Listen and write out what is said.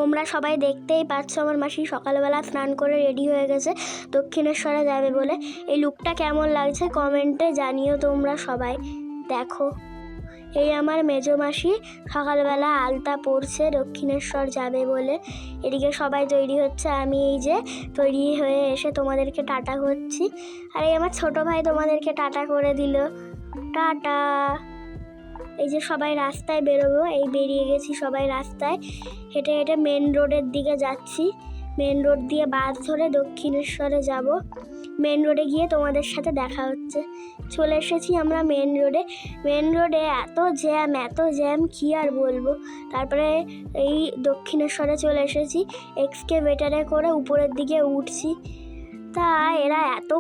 তোমরা সবাই দেখতেই পাচ্ছ আমার মাসি সকালবেলা স্নান করে রেডি হয়ে গেছে দক্ষিণেশ্বরে যাবে বলে। এই লুকটা কেমন লাগছে কমেন্টে জানিও তোমরা সবাই। দেখো এই আমার মেজো মাসি সকালবেলা আলতা পরছে দক্ষিণেশ্বর যাবে বলে। এদিকে সবাই তৈরি হচ্ছে, আমি এই যে তৈরি হয়ে এসে তোমাদেরকে টাটা করছি। আর এই আমার ছোট ভাই তোমাদেরকে টাটা করে দিল, টাটা। এই যে সবাই রাস্তায় বেরোবো, এই বেরিয়ে গেছি সবাই রাস্তায়, হেঁটে হেঁটে মেন রোডের দিকে যাচ্ছি। মেন রোড দিয়ে বাস ধরে দক্ষিণেশ্বরে যাব। মেন রোডে গিয়ে তোমাদের সাথে দেখা হচ্ছে। চলে এসেছি আমরা মেন রোডে। মেন রোডে এত জ্যাম কি আর বলবো। তারপরে এই দক্ষিণেশ্বরে চলে এসেছি, এক্সকেভেটারে করে উপরের দিকে উঠছি। তা এরা এত